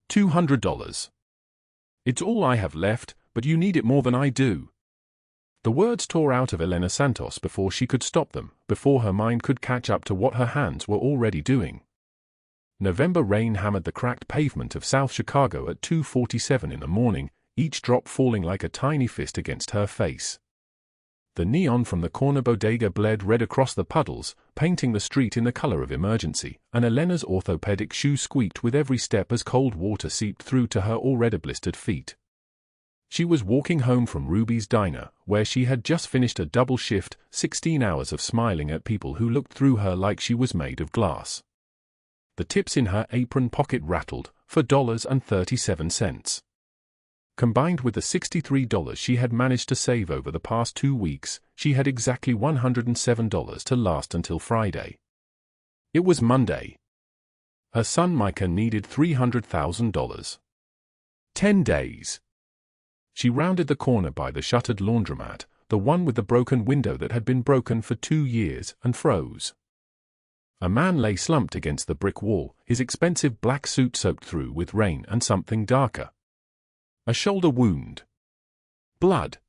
$200. It's all I have left, but you need it more than I do. The words tore out of Elena Santos before she could stop them, before her mind could catch up to what her hands were already doing. November rain hammered the cracked pavement of South Chicago at 2:47 in the morning, each drop falling like a tiny fist against her face. The neon from the corner bodega bled red across the puddles, painting the street in the color of emergency, and Elena's orthopedic shoe squeaked with every step as cold water seeped through to her already blistered feet. She was walking home from Ruby's Diner, where she had just finished a double shift, 16 hours of smiling at people who looked through her like she was made of glass. The tips in her apron pocket rattled, for $1.37. Combined with the $63 she had managed to save over the past 2 weeks, she had exactly $107 to last until Friday. It was Monday. Her son Micah needed $300,000. 10 days. She rounded the corner by the shuttered laundromat, the one with the broken window that had been broken for 2 years, and froze. A man lay slumped against the brick wall, his expensive black suit soaked through with rain and something darker. A shoulder wound. Blood.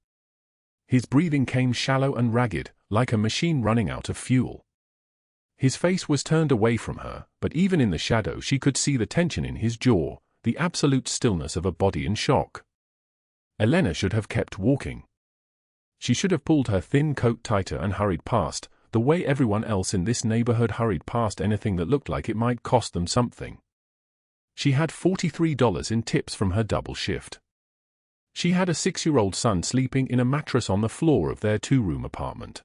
His breathing came shallow and ragged, like a machine running out of fuel. His face was turned away from her, but even in the shadow she could see the tension in his jaw, the absolute stillness of a body in shock. Elena should have kept walking. She should have pulled her thin coat tighter and hurried past, the way everyone else in this neighborhood hurried past anything that looked like it might cost them something. She had $43 in tips from her double shift. She had a 6-year-old son sleeping in a mattress on the floor of their 2-room apartment.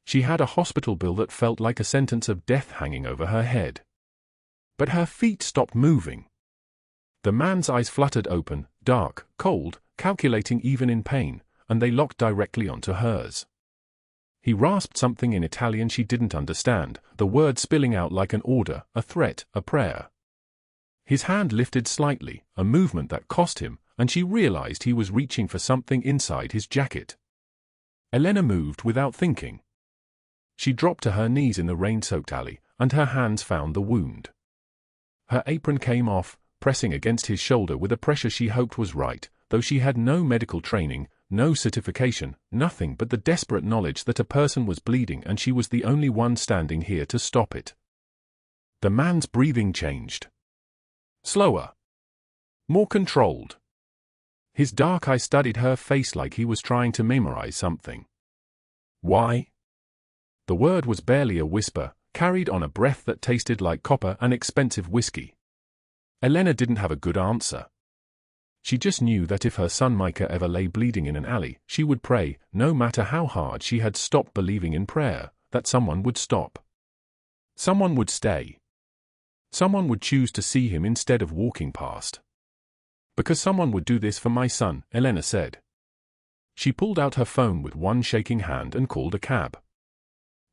She had a hospital bill that felt like a sentence of death hanging over her head. But her feet stopped moving. The man's eyes fluttered open, dark, cold, calculating even in pain, and they locked directly onto hers. He rasped something in Italian she didn't understand, the word spilling out like an order, a threat, a prayer. His hand lifted slightly, a movement that cost him, and she realized he was reaching for something inside his jacket. Elena moved without thinking. She dropped to her knees in the rain-soaked alley, and her hands found the wound. Her apron came off, pressing against his shoulder with a pressure she hoped was right, though she had no medical training, no certification, nothing but the desperate knowledge that a person was bleeding and she was the only one standing here to stop it. The man's breathing changed. Slower. More controlled. His dark eye studied her face like he was trying to memorize something. Why? The word was barely a whisper, carried on a breath that tasted like copper and expensive whiskey. Elena didn't have a good answer. She just knew that if her son Micah ever lay bleeding in an alley, she would pray, no matter how hard she had stopped believing in prayer, that someone would stop. Someone would stay. Someone would choose to see him instead of walking past. Because someone would do this for my son, Elena said. She pulled out her phone with one shaking hand and called a cab.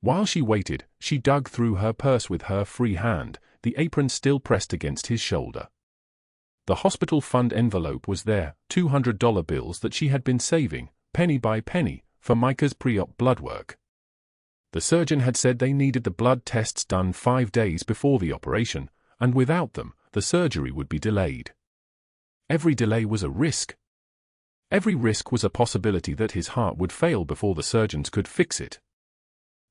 While she waited, she dug through her purse with her free hand, the apron still pressed against his shoulder. The hospital fund envelope was there, $200 bills that she had been saving, penny by penny, for Micah's pre-op blood work. The surgeon had said they needed the blood tests done 5 days before the operation, and without them, the surgery would be delayed. Every delay was a risk. Every risk was a possibility that his heart would fail before the surgeons could fix it.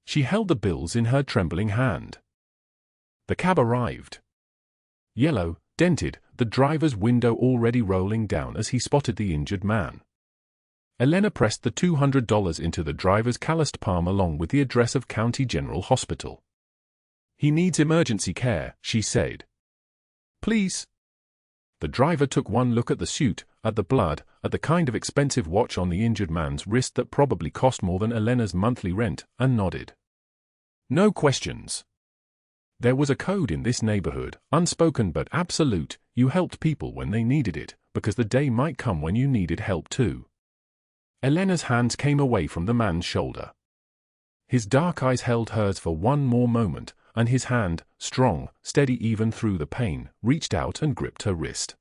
She held the bills in her trembling hand. The cab arrived. Yellow, dented, the driver's window already rolling down as he spotted the injured man. Elena pressed the $200 into the driver's calloused palm along with the address of County General Hospital. "He needs emergency care," she said. "Please." The driver took one look at the suit, at the blood, at the kind of expensive watch on the injured man's wrist that probably cost more than Elena's monthly rent, and nodded. No questions. There was a code in this neighborhood, unspoken but absolute: you helped people when they needed it, because the day might come when you needed help too. Elena's hands came away from the man's shoulder. His dark eyes held hers for one more moment, and his hand, strong, steady even through the pain, reached out and gripped her wrist.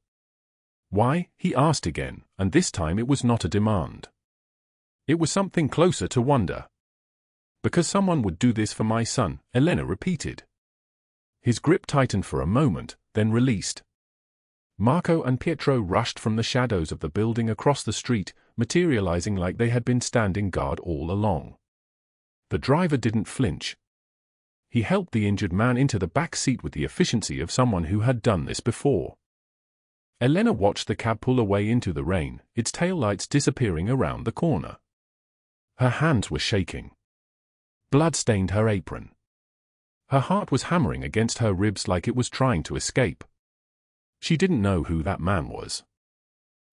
Why? He asked again, and this time it was not a demand. It was something closer to wonder. Because someone would do this for my son, Elena repeated. His grip tightened for a moment, then released. Marco and Pietro rushed from the shadows of the building across the street, materializing like they had been standing guard all along. The driver didn't flinch. He helped the injured man into the back seat with the efficiency of someone who had done this before. Elena watched the cab pull away into the rain, its taillights disappearing around the corner. Her hands were shaking. Blood stained her apron. Her heart was hammering against her ribs like it was trying to escape. She didn't know who that man was.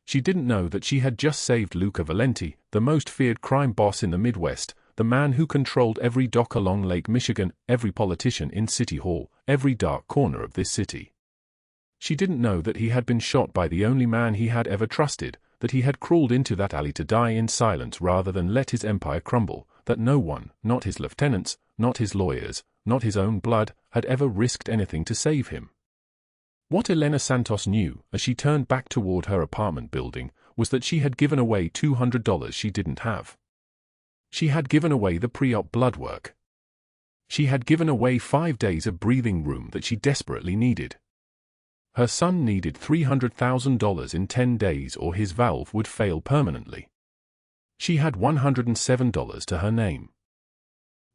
She didn't know that she had just saved Luca Valenti, the most feared crime boss in the Midwest, the man who controlled every dock along Lake Michigan, every politician in City Hall, every dark corner of this city. She didn't know that he had been shot by the only man he had ever trusted, that he had crawled into that alley to die in silence rather than let his empire crumble, that no one, not his lieutenants, not his lawyers, not his own blood, had ever risked anything to save him. What Elena Santos knew, as she turned back toward her apartment building, was that she had given away $200 she didn't have. She had given away the pre-op blood work. She had given away 5 days of breathing room that she desperately needed. Her son needed $300,000 in 10 days or his valve would fail permanently. She had $107 to her name.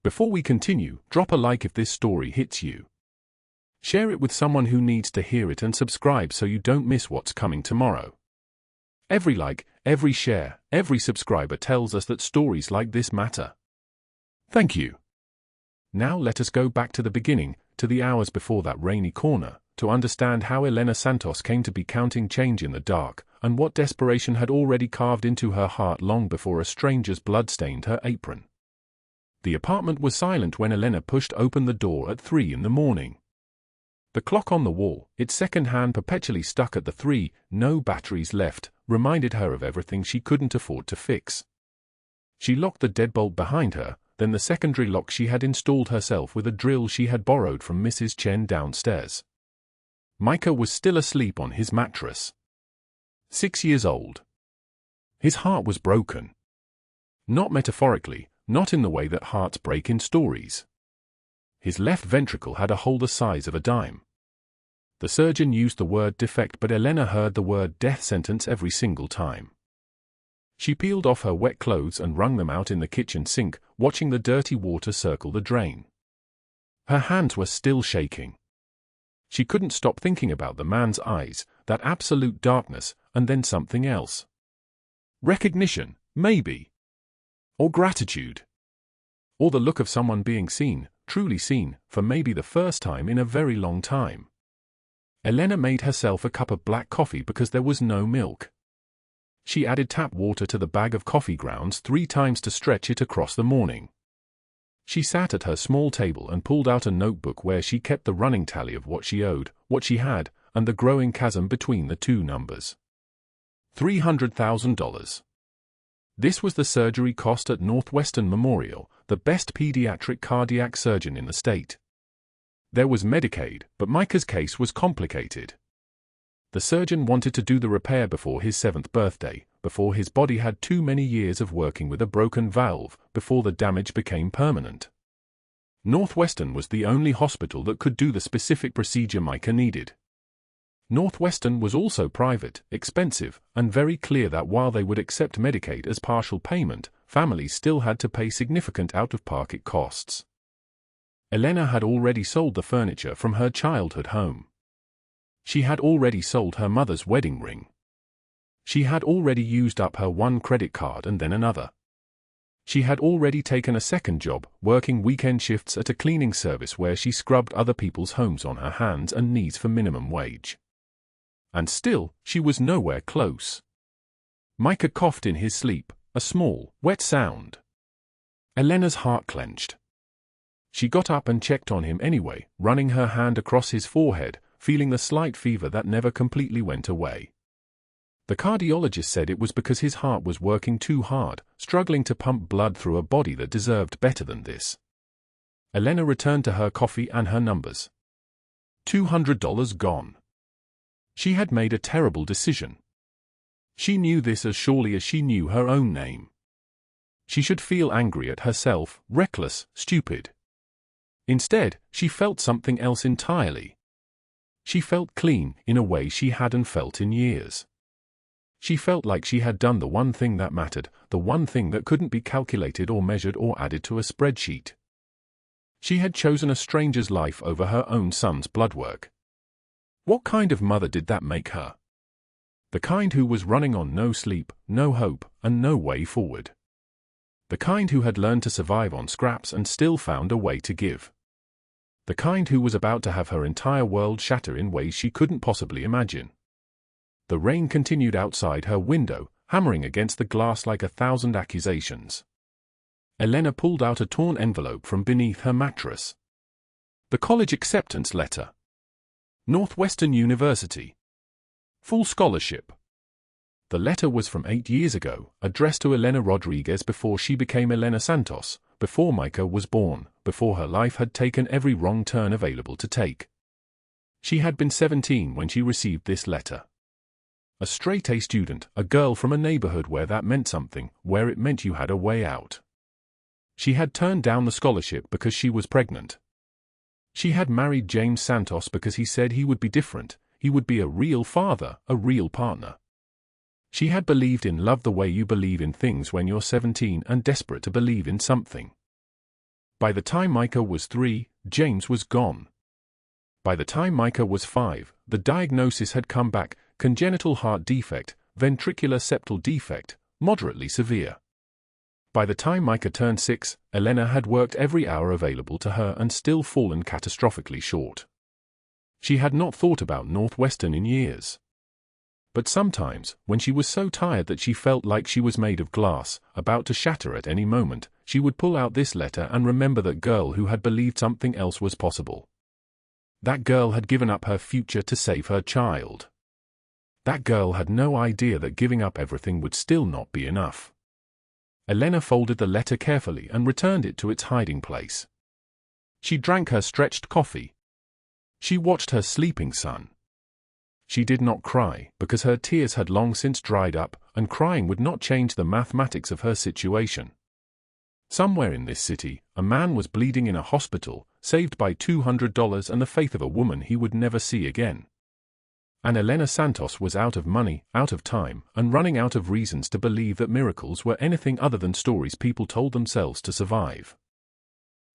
Before we continue, drop a like if this story hits you. Share it with someone who needs to hear it and subscribe so you don't miss what's coming tomorrow. Every like, every share, every subscriber tells us that stories like this matter. Thank you. Now let us go back to the beginning, to the hours before that rainy corner, to understand how Elena Santos came to be counting change in the dark, and what desperation had already carved into her heart long before a stranger's blood stained her apron. The apartment was silent when Elena pushed open the door at 3 in the morning. The clock on the wall, its second hand perpetually stuck at the 3, no batteries left, reminded her of everything she couldn't afford to fix. She locked the deadbolt behind her, then the secondary lock she had installed herself with a drill she had borrowed from Mrs. Chen downstairs. Micah was still asleep on his mattress. 6 years old. His heart was broken. Not metaphorically, not in the way that hearts break in stories. His left ventricle had a hole the size of a dime. The surgeon used the word defect, but Elena heard the word death sentence every single time. She peeled off her wet clothes and wrung them out in the kitchen sink, watching the dirty water circle the drain. Her hands were still shaking. She couldn't stop thinking about the man's eyes, that absolute darkness, and then something else. Recognition, maybe. Or gratitude. Or the look of someone being seen, truly seen, for maybe the first time in a very long time. Elena made herself a cup of black coffee because there was no milk. She added tap water to the bag of coffee grounds 3 times to stretch it across the morning. She sat at her small table and pulled out a notebook where she kept the running tally of what she owed, what she had, and the growing chasm between the two numbers. $300,000. This was the surgery cost at Northwestern Memorial, the best pediatric cardiac surgeon in the state. There was Medicaid, but Micah's case was complicated. The surgeon wanted to do the repair before his 7th birthday, before his body had too many years of working with a broken valve, before the damage became permanent. Northwestern was the only hospital that could do the specific procedure Micah needed. Northwestern was also private, expensive, and very clear that while they would accept Medicaid as partial payment, families still had to pay significant out-of-pocket costs. Elena had already sold the furniture from her childhood home. She had already sold her mother's wedding ring. She had already used up her one credit card and then another. She had already taken a second job, working weekend shifts at a cleaning service where she scrubbed other people's homes on her hands and knees for minimum wage. And still, she was nowhere close. Micah coughed in his sleep, a small, wet sound. Elena's heart clenched. She got up and checked on him anyway, running her hand across his forehead, feeling the slight fever that never completely went away. The cardiologist said it was because his heart was working too hard, struggling to pump blood through a body that deserved better than this. Elena returned to her coffee and her numbers. $200 gone. She had made a terrible decision. She knew this as surely as she knew her own name. She should feel angry at herself, reckless, stupid. Instead, she felt something else entirely. She felt clean in a way she hadn't felt in years. She felt like she had done the one thing that mattered, the one thing that couldn't be calculated or measured or added to a spreadsheet. She had chosen a stranger's life over her own son's bloodwork. What kind of mother did that make her? The kind who was running on no sleep, no hope, and no way forward. The kind who had learned to survive on scraps and still found a way to give. The kind who was about to have her entire world shatter in ways she couldn't possibly imagine. The rain continued outside her window, hammering against the glass like 1,000 accusations. Elena pulled out a torn envelope from beneath her mattress. The college acceptance letter. Northwestern University. Full scholarship. The letter was from 8 years ago, addressed to Elena Rodriguez before she became Elena Santos, before Micah was born, before her life had taken every wrong turn available to take. She had been 17 when she received this letter. A straight-A student, a girl from a neighborhood where that meant something, where it meant you had a way out. She had turned down the scholarship because she was pregnant. She had married James Santos because he said he would be different, he would be a real father, a real partner. She had believed in love the way you believe in things when you're 17 and desperate to believe in something. By the time Micah was 3, James was gone. By the time Micah was 5, the diagnosis had come back: congenital heart defect, ventricular septal defect, moderately severe. By the time Micah turned 6, Elena had worked every hour available to her and still fallen catastrophically short. She had not thought about Northwestern in years. But sometimes, when she was so tired that she felt like she was made of glass, about to shatter at any moment, she would pull out this letter and remember that girl who had believed something else was possible. That girl had given up her future to save her child. That girl had no idea that giving up everything would still not be enough. Elena folded the letter carefully and returned it to its hiding place. She drank her stretched coffee. She watched her sleeping son. She did not cry, because her tears had long since dried up, and crying would not change the mathematics of her situation. Somewhere in this city, a man was bleeding in a hospital, saved by $200 and the faith of a woman he would never see again. And Elena Santos was out of money, out of time, and running out of reasons to believe that miracles were anything other than stories people told themselves to survive.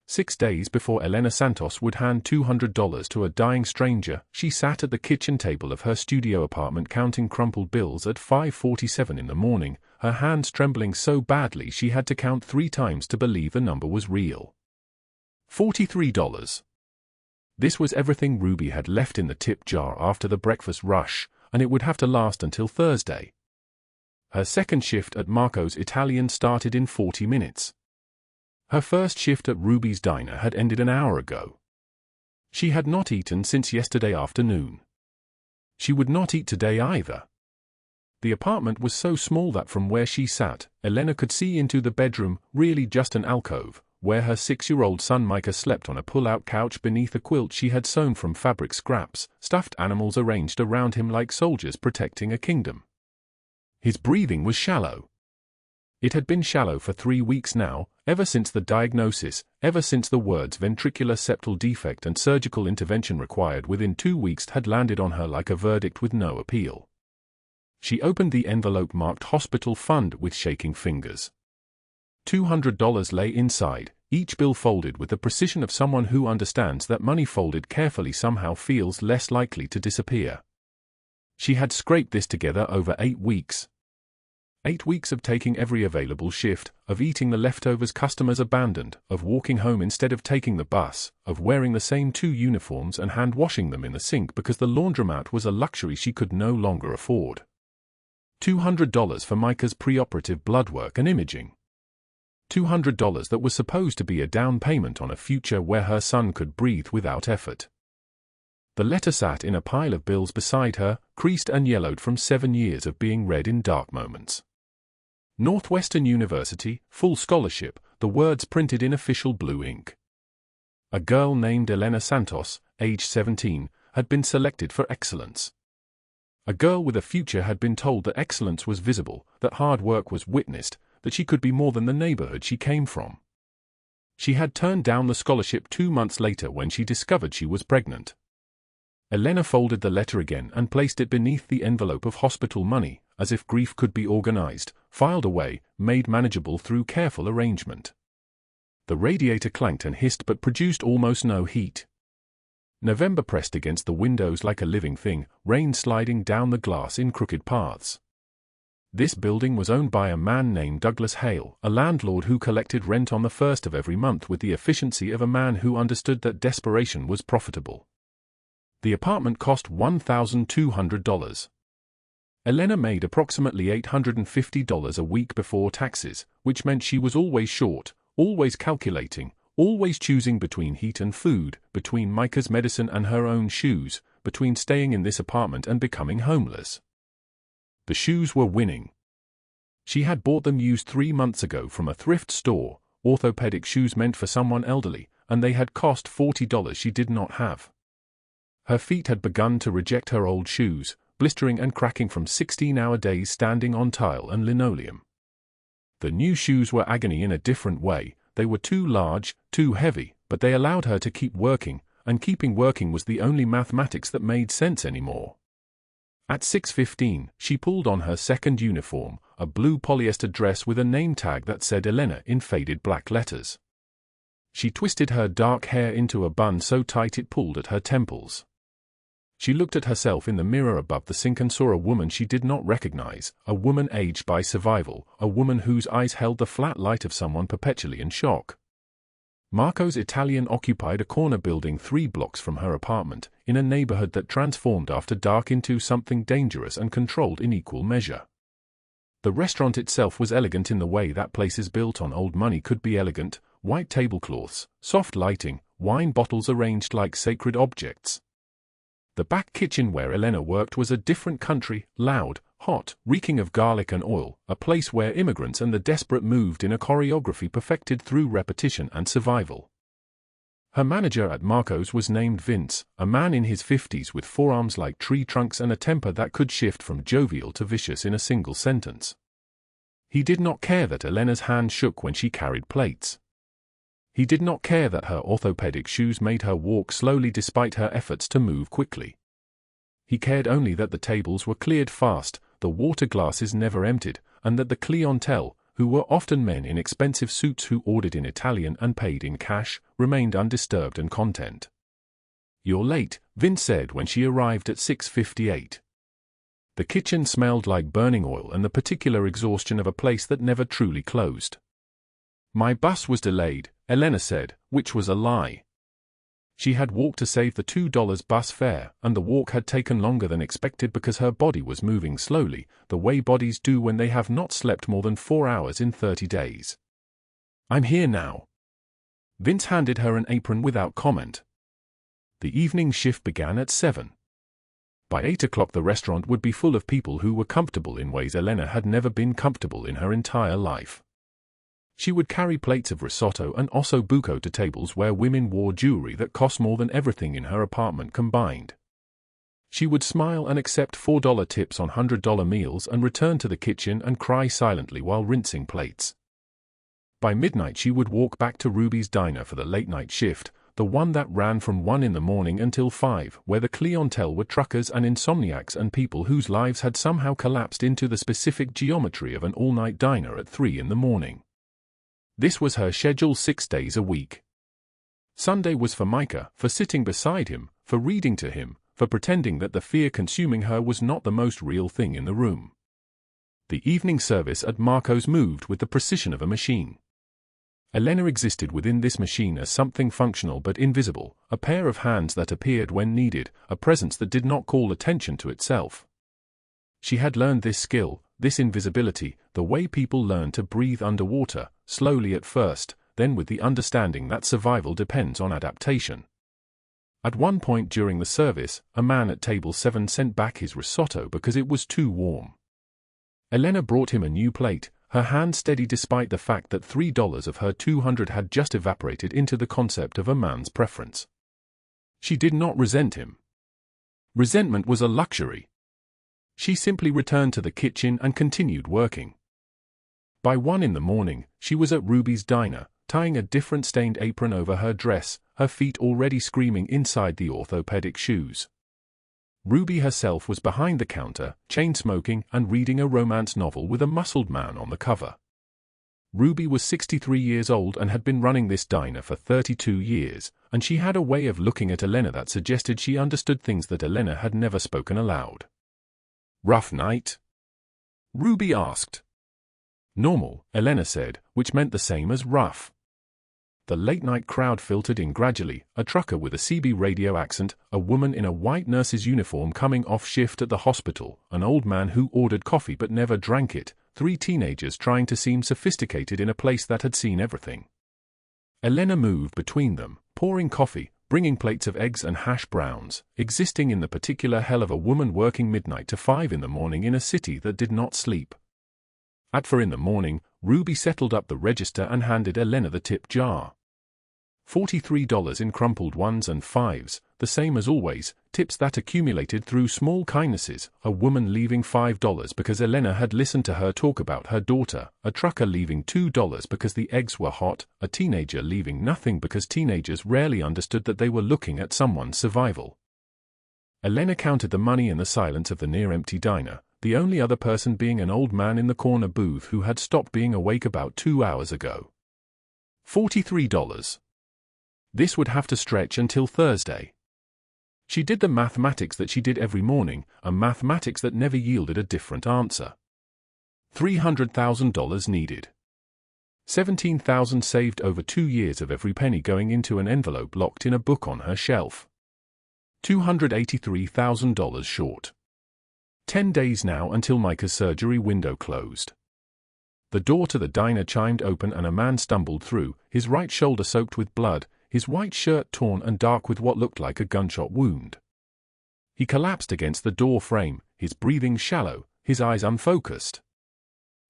6 days before Elena Santos would hand $200 to a dying stranger, she sat at the kitchen table of her studio apartment counting crumpled bills at 5:47 in the morning, her hands trembling so badly she had to count 3 times to believe the number was real. $43. This was everything Ruby had left in the tip jar after the breakfast rush, and it would have to last until Thursday. Her second shift at Marco's Italian started in 40 minutes. Her first shift at Ruby's diner had ended an hour ago. She had not eaten since yesterday afternoon. She would not eat today either. The apartment was so small that from where she sat, Elena could see into the bedroom, really just an alcove, where her 6-year-old son Micah slept on a pull-out couch beneath a quilt she had sewn from fabric scraps, stuffed animals arranged around him like soldiers protecting a kingdom. His breathing was shallow. It had been shallow for 3 weeks now, ever since the diagnosis, ever since the words ventricular septal defect and surgical intervention required within 2 weeks had landed on her like a verdict with no appeal. She opened the envelope marked hospital fund with shaking fingers. $200 lay inside, each bill folded with the precision of someone who understands that money folded carefully somehow feels less likely to disappear. She had scraped this together over 8 weeks. 8 weeks of taking every available shift, of eating the leftovers customers abandoned, of walking home instead of taking the bus, of wearing the same 2 uniforms and hand-washing them in the sink because the laundromat was a luxury she could no longer afford. $200 for Micah's preoperative blood work and imaging. $200 that was supposed to be a down payment on a future where her son could breathe without effort. The letter sat in a pile of bills beside her, creased and yellowed from 7 years of being read in dark moments. Northwestern University, full scholarship, the words printed in official blue ink. A girl named Elena Santos, age 17, had been selected for excellence. A girl with a future had been told that excellence was visible, that hard work was witnessed, that she could be more than the neighborhood she came from. She had turned down the scholarship 2 months later when she discovered she was pregnant. Elena folded the letter again and placed it beneath the envelope of hospital money, as if grief could be organized, filed away, made manageable through careful arrangement. The radiator clanked and hissed but produced almost no heat. November pressed against the windows like a living thing, rain sliding down the glass in crooked paths. This building was owned by a man named Douglas Hale, a landlord who collected rent on the first of every month with the efficiency of a man who understood that desperation was profitable. The apartment cost $1,200. Elena made approximately $850 a week before taxes, which meant she was always short, always calculating, always choosing between heat and food, between Micah's medicine and her own shoes, between staying in this apartment and becoming homeless. The shoes were winning. She had bought them used 3 months ago from a thrift store, orthopedic shoes meant for someone elderly, and they had cost $40 she did not have. Her feet had begun to reject her old shoes, blistering and cracking from 16-hour days standing on tile and linoleum. The new shoes were agony in a different way. They were too large, too heavy, but they allowed her to keep working, and keeping working was the only mathematics that made sense anymore. At 6:15, she pulled on her second uniform, a blue polyester dress with a name tag that said Elena in faded black letters. She twisted her dark hair into a bun so tight it pulled at her temples. She looked at herself in the mirror above the sink and saw a woman she did not recognize, a woman aged by survival, a woman whose eyes held the flat light of someone perpetually in shock. Marco's Italian occupied a corner building 3 blocks from her apartment, in a neighborhood that transformed after dark into something dangerous and controlled in equal measure. The restaurant itself was elegant in the way that places built on old money could be elegant: white tablecloths, soft lighting, wine bottles arranged like sacred objects. The back kitchen where Elena worked was a different country, loud, hot, reeking of garlic and oil, a place where immigrants and the desperate moved in a choreography perfected through repetition and survival. Her manager at Marco's was named Vince, a man in his 50s with forearms like tree trunks and a temper that could shift from jovial to vicious in a single sentence. He did not care that Elena's hand shook when she carried plates. He did not care that her orthopedic shoes made her walk slowly despite her efforts to move quickly. He cared only that the tables were cleared fast, the water glasses never emptied, and that the clientele, who were often men in expensive suits who ordered in Italian and paid in cash, remained undisturbed and content. "You're late," Vince said when she arrived at 6:58. The kitchen smelled like burning oil and the particular exhaustion of a place that never truly closed. "My bus was delayed," Elena said, which was a lie. She had walked to save the $2 bus fare, and the walk had taken longer than expected because her body was moving slowly, the way bodies do when they have not slept more than 4 hours in 30 days. "I'm here now." Vince handed her an apron without comment. The evening shift began at 7. By 8 o'clock the restaurant would be full of people who were comfortable in ways Elena had never been comfortable in her entire life. She would carry plates of risotto and osso buco to tables where women wore jewelry that cost more than everything in her apartment combined. She would smile and accept $4 tips on $100 meals and return to the kitchen and cry silently while rinsing plates. By midnight she would walk back to Ruby's diner for the late-night shift, the one that ran from 1 in the morning until 5, where the clientele were truckers and insomniacs and people whose lives had somehow collapsed into the specific geometry of an all-night diner at 3 in the morning. This was her schedule 6 days a week. Sunday was for Micah, for sitting beside him, for reading to him, for pretending that the fear consuming her was not the most real thing in the room. The evening service at Marco's moved with the precision of a machine. Elena existed within this machine as something functional but invisible, a pair of hands that appeared when needed, a presence that did not call attention to itself. She had learned this skill, this invisibility, the way people learn to breathe underwater, slowly at first, then with the understanding that survival depends on adaptation. At one point during the service, a man at table 7 sent back his risotto because it was too warm. Elena brought him a new plate, her hand steady despite the fact that $3 of her $200 had just evaporated into the concept of a man's preference. She did not resent him. Resentment was a luxury. She simply returned to the kitchen and continued working. By 1 in the morning, she was at Ruby's diner, tying a different stained apron over her dress, her feet already screaming inside the orthopedic shoes. Ruby herself was behind the counter, chain-smoking and reading a romance novel with a muscled man on the cover. Ruby was 63 years old and had been running this diner for 32 years, and she had a way of looking at Elena that suggested she understood things that Elena had never spoken aloud. "Rough night?" Ruby asked. "Normal," Elena said, which meant the same as rough. The late-night crowd filtered in gradually, a trucker with a CB radio accent, a woman in a white nurse's uniform coming off shift at the hospital, an old man who ordered coffee but never drank it, 3 teenagers trying to seem sophisticated in a place that had seen everything. Elena moved between them, pouring coffee, bringing plates of eggs and hash browns, existing in the particular hell of a woman working midnight to 5 in the morning in a city that did not sleep. At 4 in the morning, Ruby settled up the register and handed Elena the tip jar. $43 in crumpled 1s and 5s, the same as always, tips that accumulated through small kindnesses, a woman leaving $5 because Elena had listened to her talk about her daughter, a trucker leaving $2 because the eggs were hot, a teenager leaving nothing because teenagers rarely understood that they were looking at someone's survival. Elena counted the money in the silence of the near-empty diner, the only other person being an old man in the corner booth who had stopped being awake about 2 hours ago. $43. This would have to stretch until Thursday. She did the mathematics that she did every morning, a mathematics that never yielded a different answer. $300,000 needed. $17,000 saved over 2 years of every penny going into an envelope locked in a book on her shelf. $283,000 short. 10 days now until Micah's surgery window closed. The door to the diner chimed open and a man stumbled through, his right shoulder soaked with blood, his white shirt torn and dark with what looked like a gunshot wound. He collapsed against the door frame, his breathing shallow, his eyes unfocused.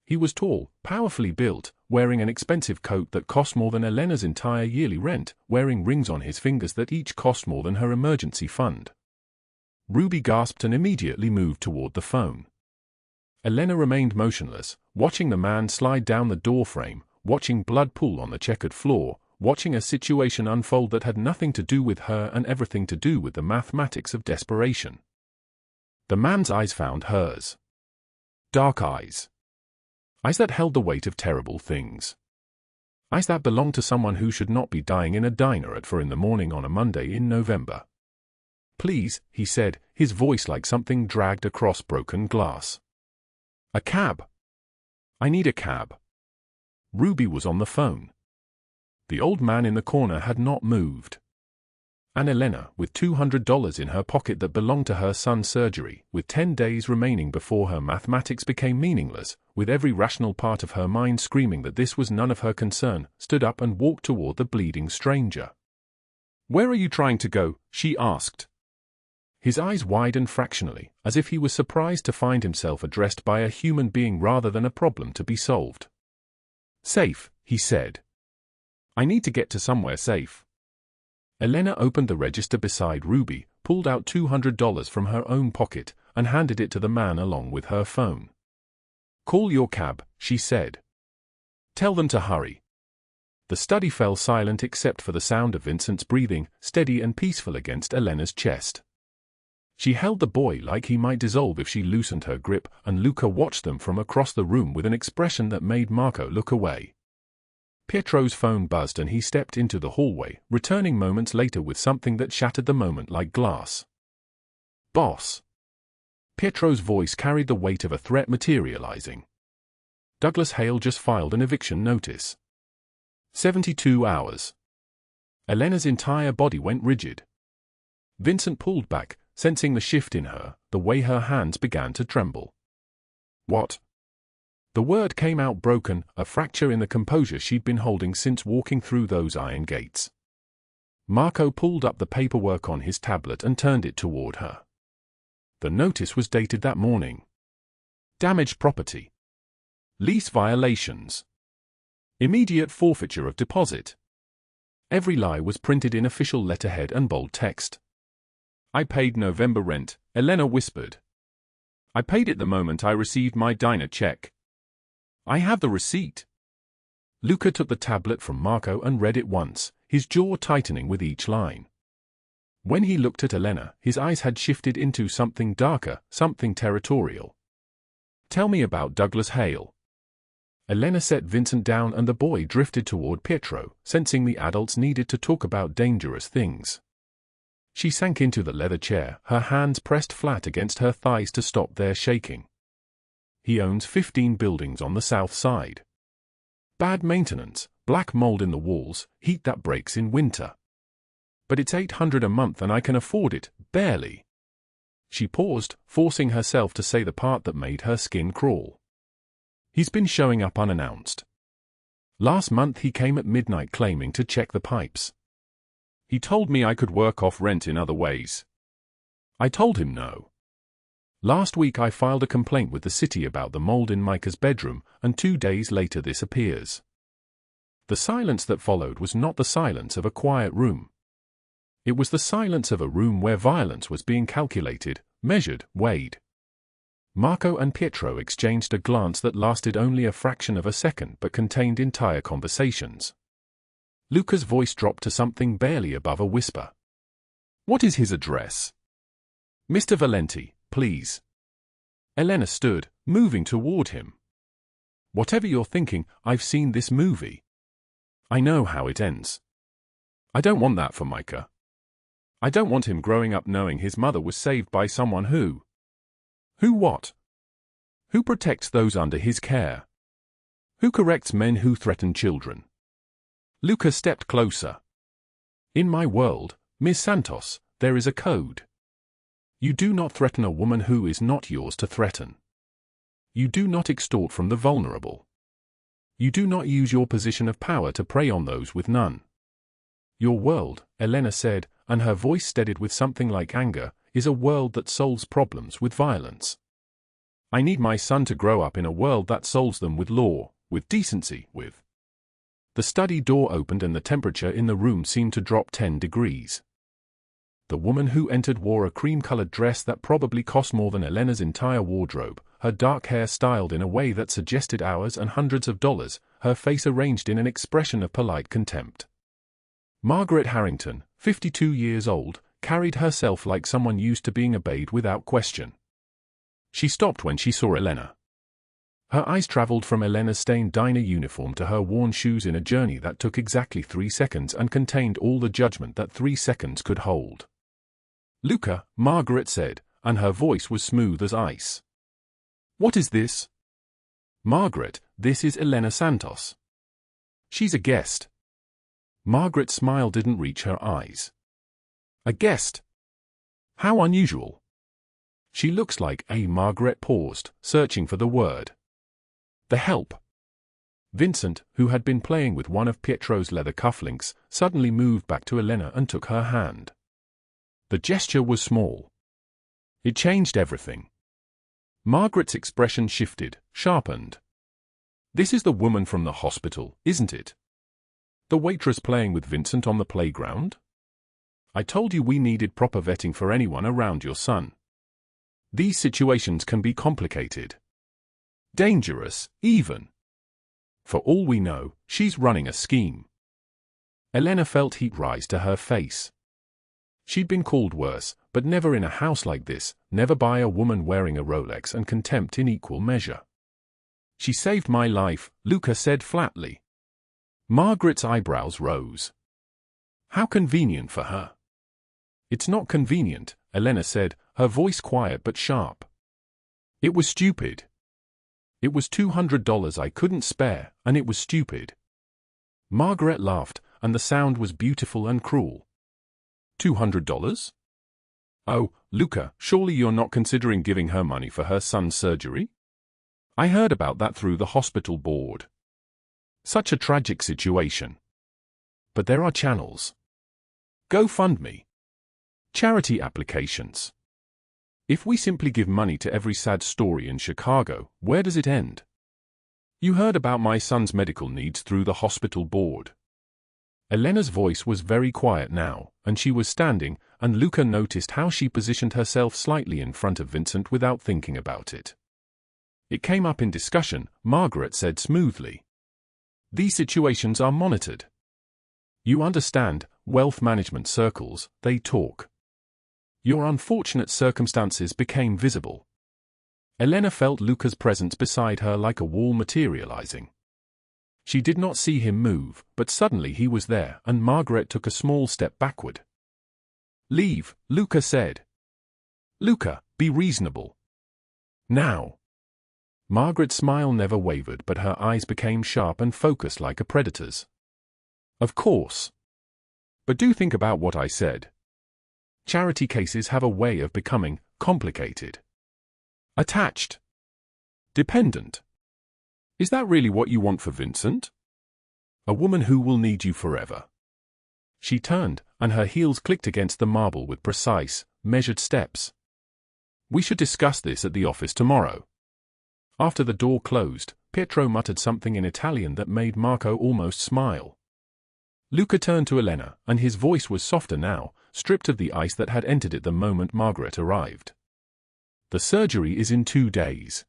He was tall, powerfully built, wearing an expensive coat that cost more than Elena's entire yearly rent, wearing rings on his fingers that each cost more than her emergency fund. Ruby gasped and immediately moved toward the phone. Elena remained motionless, watching the man slide down the door frame, watching blood pool on the checkered floor, watching a situation unfold that had nothing to do with her and everything to do with the mathematics of desperation. The man's eyes found hers. Dark eyes. Eyes that held the weight of terrible things. Eyes that belonged to someone who should not be dying in a diner at 4 in the morning on a Monday in November. "Please," he said, his voice like something dragged across broken glass. "A cab. I need a cab." Ruby was on the phone. The old man in the corner had not moved. And Elena, with $200 in her pocket that belonged to her son's surgery, with 10 days remaining before her mathematics became meaningless, with every rational part of her mind screaming that this was none of her concern, stood up and walked toward the bleeding stranger. "Where are you trying to go?" she asked. His eyes widened fractionally, as if he was surprised to find himself addressed by a human being rather than a problem to be solved. "Safe," he said. "I need to get to somewhere safe." Elena opened the register beside Ruby, pulled out $200 from her own pocket, and handed it to the man along with her phone. "Call your cab," she said. "Tell them to hurry." The study fell silent except for the sound of Vincent's breathing, steady and peaceful against Elena's chest. She held the boy like he might dissolve if she loosened her grip, and Luca watched them from across the room with an expression that made Marco look away. Pietro's phone buzzed and he stepped into the hallway, returning moments later with something that shattered the moment like glass. "Boss." Pietro's voice carried the weight of a threat materializing. "Douglas Hale just filed an eviction notice. 72 hours. Elena's entire body went rigid. Vincent pulled back, sensing the shift in her, the way her hands began to tremble. "What?" The word came out broken, a fracture in the composure she'd been holding since walking through those iron gates. Marco pulled up the paperwork on his tablet and turned it toward her. The notice was dated that morning. Damaged property. Lease violations. Immediate forfeiture of deposit. Every lie was printed in official letterhead and bold text. "I paid November rent," Elena whispered. "I paid it the moment I received my diner check. I have the receipt." Luca took the tablet from Marco and read it once, his jaw tightening with each line. When he looked at Elena, his eyes had shifted into something darker, something territorial. "Tell me about Douglas Hale." Elena set Vincent down and the boy drifted toward Pietro, sensing the adults needed to talk about dangerous things. She sank into the leather chair, her hands pressed flat against her thighs to stop their shaking. "He owns 15 buildings on the south side. Bad maintenance, black mold in the walls, heat that breaks in winter. But it's $800 a month and I can afford it, barely." She paused, forcing herself to say the part that made her skin crawl. "He's been showing up unannounced. Last month he came at midnight claiming to check the pipes. He told me I could work off rent in other ways. I told him no. Last week I filed a complaint with the city about the mold in Micah's bedroom, and 2 days later this appears." The silence that followed was not the silence of a quiet room. It was the silence of a room where violence was being calculated, measured, weighed. Marco and Pietro exchanged a glance that lasted only a fraction of a second but contained entire conversations. Luca's voice dropped to something barely above a whisper. "What is his address?" "Mr. Valenti, please." Elena stood, moving toward him. "Whatever you're thinking, I've seen this movie. I know how it ends. I don't want that for Micah. I don't want him growing up knowing his mother was saved by someone who... Who what? Who protects those under his care? Who corrects men who threaten children?" Luca stepped closer. "In my world, Ms. Santos, there is a code. You do not threaten a woman who is not yours to threaten. You do not extort from the vulnerable. You do not use your position of power to prey on those with none. Your world," Elena said, and her voice steadied with something like anger, "is a world that solves problems with violence. I need my son to grow up in a world that solves them with law, with decency, with..." The study door opened and the temperature in the room seemed to drop 10 degrees. The woman who entered wore a cream-colored dress that probably cost more than Elena's entire wardrobe, her dark hair styled in a way that suggested hours and hundreds of dollars, her face arranged in an expression of polite contempt. Margaret Harrington, 52 years old, carried herself like someone used to being obeyed without question. She stopped when she saw Elena. Her eyes traveled from Elena's stained diner uniform to her worn shoes in a journey that took exactly 3 seconds and contained all the judgment that 3 seconds could hold. "Luca," Margaret said, and her voice was smooth as ice. "What is this?" "Margaret, this is Elena Santos. She's a guest." Margaret's smile didn't reach her eyes. "A guest? How unusual." "She looks like a..." Margaret paused, searching for the word. "The help." Vincent, who had been playing with one of Pietro's leather cufflinks, suddenly moved back to Elena and took her hand. The gesture was small. It changed everything. Margaret's expression shifted, sharpened. "This is the woman from the hospital, isn't it? The waitress playing with Vincent on the playground? I told you we needed proper vetting for anyone around your son. These situations can be complicated. Dangerous, even. For all we know, she's running a scheme." Elena felt heat rise to her face. She'd been called worse, but never in a house like this, never by a woman wearing a Rolex, and contempt in equal measure. "She saved my life," Luca said flatly. Margaret's eyebrows rose. "How convenient for her." "It's not convenient," Elena said, her voice quiet but sharp. "It was stupid. It was $200 I couldn't spare, and it was stupid." Margaret laughed, and the sound was beautiful and cruel. $200? "Oh, Luca, surely you're not considering giving her money for her son's surgery? I heard about that through the hospital board. Such a tragic situation. But there are channels. GoFundMe. Charity applications. If we simply give money to every sad story in Chicago, where does it end? You heard about my son's medical needs through the hospital board." Elena's voice was very quiet now, and she was standing, and Luca noticed how she positioned herself slightly in front of Vincent without thinking about it. "It came up in discussion," Margaret said smoothly. "These situations are monitored. You understand, wealth management circles, they talk. Your unfortunate circumstances became visible. Elena felt Luca's presence beside her like a wall materializing. She did not see him move, but suddenly he was there, and Margaret took a small step backward. "Leave," Luca said. "Luca, be reasonable. Now." Margaret's smile never wavered, but her eyes became sharp and focused like a predator's. "Of course. But do think about what I said. Charity cases have a way of becoming complicated. Attached. Dependent. Is that really what you want for Vincent? A woman who will need you forever." She turned, and her heels clicked against the marble with precise, measured steps. "We should discuss this at the office tomorrow." After the door closed, Pietro muttered something in Italian that made Marco almost smile. Luca turned to Elena, and his voice was softer now, stripped of the ice that had entered it the moment Margaret arrived. "The surgery is in 2 days.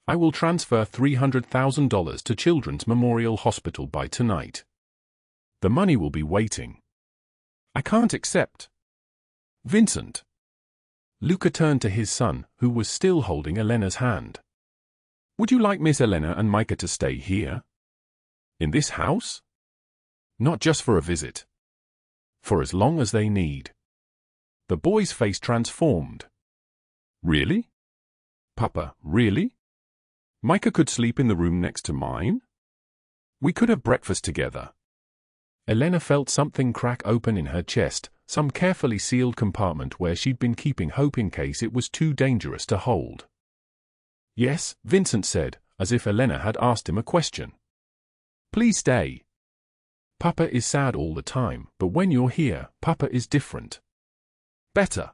I will transfer $300,000 to Children's Memorial Hospital by tonight. The money will be waiting. I can't accept." "Vincent." Luca turned to his son, who was still holding Elena's hand. "Would you like Miss Elena and Micah to stay here? In this house? Not just for a visit. For as long as they need." The boy's face transformed. "Really? Papa, really? Micah could sleep in the room next to mine? We could have breakfast together." Elena felt something crack open in her chest, some carefully sealed compartment where she'd been keeping hope in case it was too dangerous to hold. "Yes," Vincent said, as if Elena had asked him a question. "Please stay. Papa is sad all the time, but when you're here, Papa is different. Better."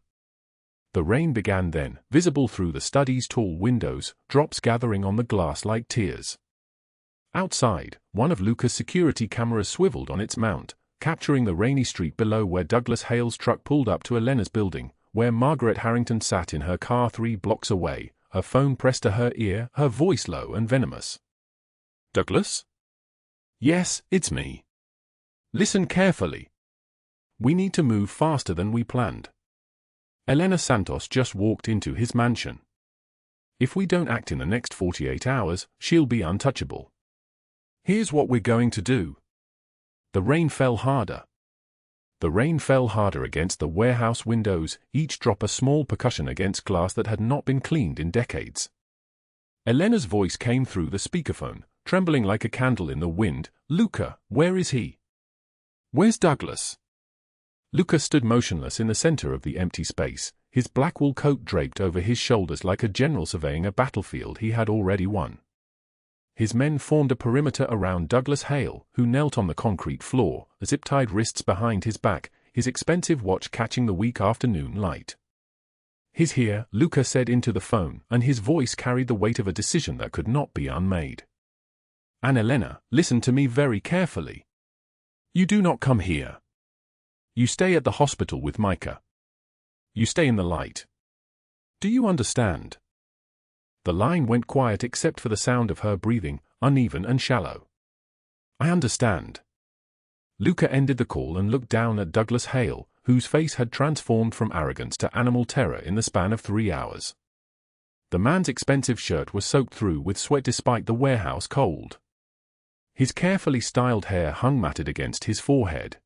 The rain began then, visible through the study's tall windows, drops gathering on the glass like tears. Outside, one of Luca's security cameras swiveled on its mount, capturing the rainy street below where Douglas Hale's truck pulled up to Elena's building, where Margaret Harrington sat in her car 3 blocks away, her phone pressed to her ear, her voice low and venomous. "Douglas? Yes, it's me. Listen carefully. We need to move faster than we planned. Elena Santos just walked into his mansion. If we don't act in the next 48 hours, she'll be untouchable. Here's what we're going to do." The rain fell harder. The rain fell harder against the warehouse windows, each drop a small percussion against glass that had not been cleaned in decades. Elena's voice came through the speakerphone, trembling like a candle in the wind. "Luca, where is he? Where's Douglas?" Luca stood motionless in the center of the empty space, his black wool coat draped over his shoulders like a general surveying a battlefield he had already won. His men formed a perimeter around Douglas Hale, who knelt on the concrete floor, zip-tied wrists behind his back, his expensive watch catching the weak afternoon light. "He's here," Luca said into the phone, and his voice carried the weight of a decision that could not be unmade. "And Elena, listen to me very carefully. You do not come here. You stay at the hospital with Micah. You stay in the light. Do you understand?" The line went quiet except for the sound of her breathing, uneven and shallow. "I understand." Luca ended the call and looked down at Douglas Hale, whose face had transformed from arrogance to animal terror in the span of 3 hours. The man's expensive shirt was soaked through with sweat despite the warehouse cold. His carefully styled hair hung matted against his forehead.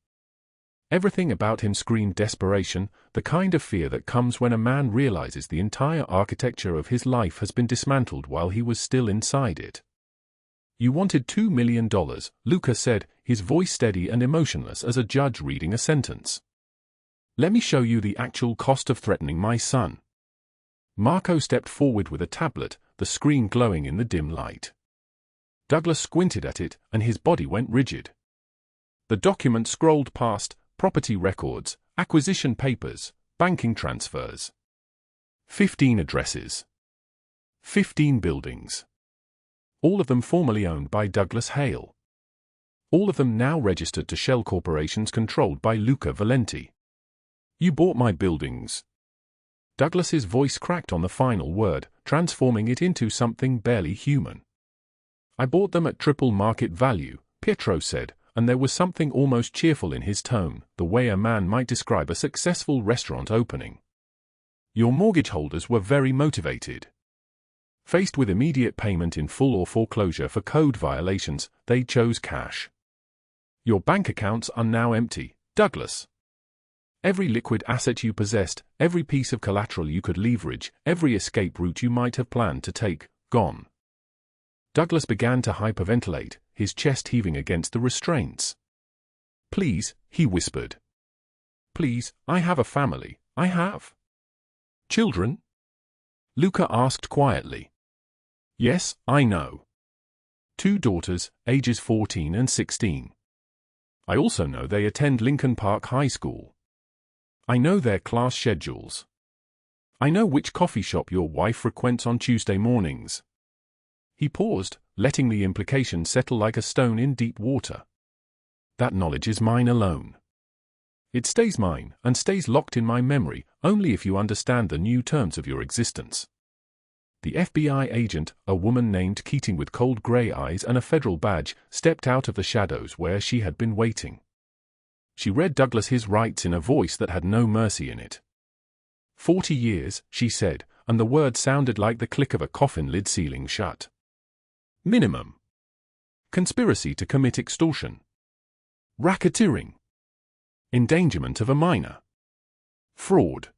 Everything about him screamed desperation, the kind of fear that comes when a man realizes the entire architecture of his life has been dismantled while he was still inside it. "You wanted $2 million, Luca said, his voice steady and emotionless as a judge reading a sentence. "Let me show you the actual cost of threatening my son." Marco stepped forward with a tablet, the screen glowing in the dim light. Douglas squinted at it, and his body went rigid. The document scrolled past: property records, acquisition papers, banking transfers. 15 addresses. 15 buildings. All of them formerly owned by Douglas Hale. All of them now registered to shell corporations controlled by Luca Valenti. "You bought my buildings." Douglas's voice cracked on the final word, transforming it into something barely human. "I bought them at triple market value," Pietro said, and there was something almost cheerful in his tone, the way a man might describe a successful restaurant opening. Your mortgage holders were very motivated. Faced with immediate payment in full or foreclosure for code violations, they chose cash. Your bank accounts are now empty, Douglas. Every liquid asset you possessed, every piece of collateral you could leverage, every escape route you might have planned to take, gone. Douglas began to hyperventilate, his chest heaving against the restraints. Please, he whispered. Please, I have a family, I have. Children? Luca asked quietly. Yes, I know. 2 daughters, ages 14 and 16. I also know they attend Lincoln Park High School. I know their class schedules. I know which coffee shop your wife frequents on Tuesday mornings. He paused, letting the implication settle like a stone in deep water. That knowledge is mine alone. It stays mine, and stays locked in my memory, only if you understand the new terms of your existence. The FBI agent, a woman named Keating with cold grey eyes and a federal badge, stepped out of the shadows where she had been waiting. She read Douglas his rights in a voice that had no mercy in it. 40 years, she said, and the word sounded like the click of a coffin lid sealing shut. Minimum. Conspiracy to commit extortion. Racketeering. Endangerment of a minor. Fraud.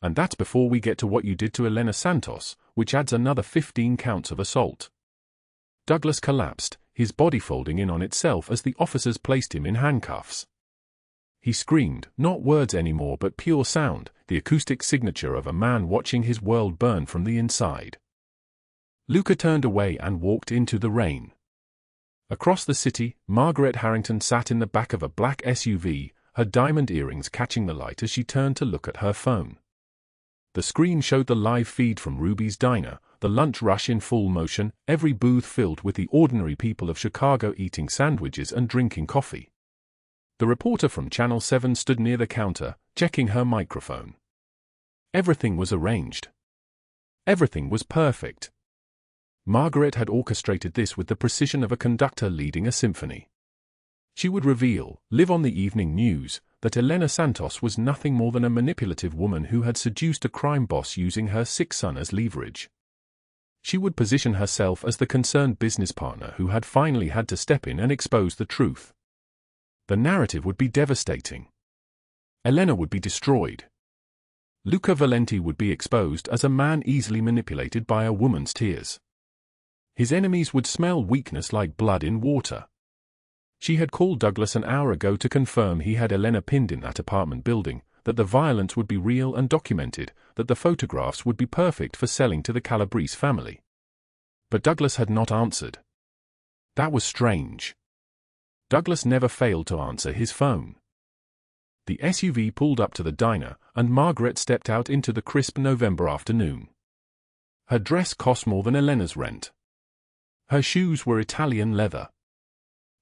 And that's before we get to what you did to Elena Santos, which adds another 15 counts of assault. Douglas collapsed, his body folding in on itself as the officers placed him in handcuffs. He screamed, not words anymore but pure sound, the acoustic signature of a man watching his world burn from the inside. Luca turned away and walked into the rain. Across the city, Margaret Harrington sat in the back of a black SUV, her diamond earrings catching the light as she turned to look at her phone. The screen showed the live feed from Ruby's Diner, the lunch rush in full motion, every booth filled with the ordinary people of Chicago eating sandwiches and drinking coffee. The reporter from Channel 7 stood near the counter, checking her microphone. Everything was arranged. Everything was perfect. Margaret had orchestrated this with the precision of a conductor leading a symphony. She would reveal, live on the evening news, that Elena Santos was nothing more than a manipulative woman who had seduced a crime boss using her sick son as leverage. She would position herself as the concerned business partner who had finally had to step in and expose the truth. The narrative would be devastating. Elena would be destroyed. Luca Valenti would be exposed as a man easily manipulated by a woman's tears. His enemies would smell weakness like blood in water. She had called Douglas an hour ago to confirm he had Elena pinned in that apartment building, that the violence would be real and documented, that the photographs would be perfect for selling to the Calabrese family. But Douglas had not answered. That was strange. Douglas never failed to answer his phone. The SUV pulled up to the diner, and Margaret stepped out into the crisp November afternoon. Her dress cost more than Elena's rent. Her shoes were Italian leather.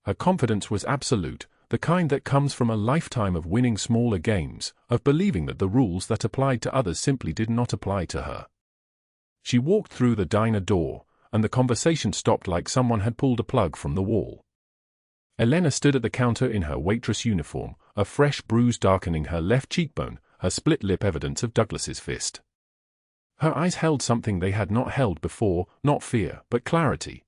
Her confidence was absolute, the kind that comes from a lifetime of winning smaller games, of believing that the rules that applied to others simply did not apply to her. She walked through the diner door, and the conversation stopped like someone had pulled a plug from the wall. Elena stood at the counter in her waitress uniform, a fresh bruise darkening her left cheekbone, her split lip evidence of Douglas's fist. Her eyes held something they had not held before, not fear, but clarity.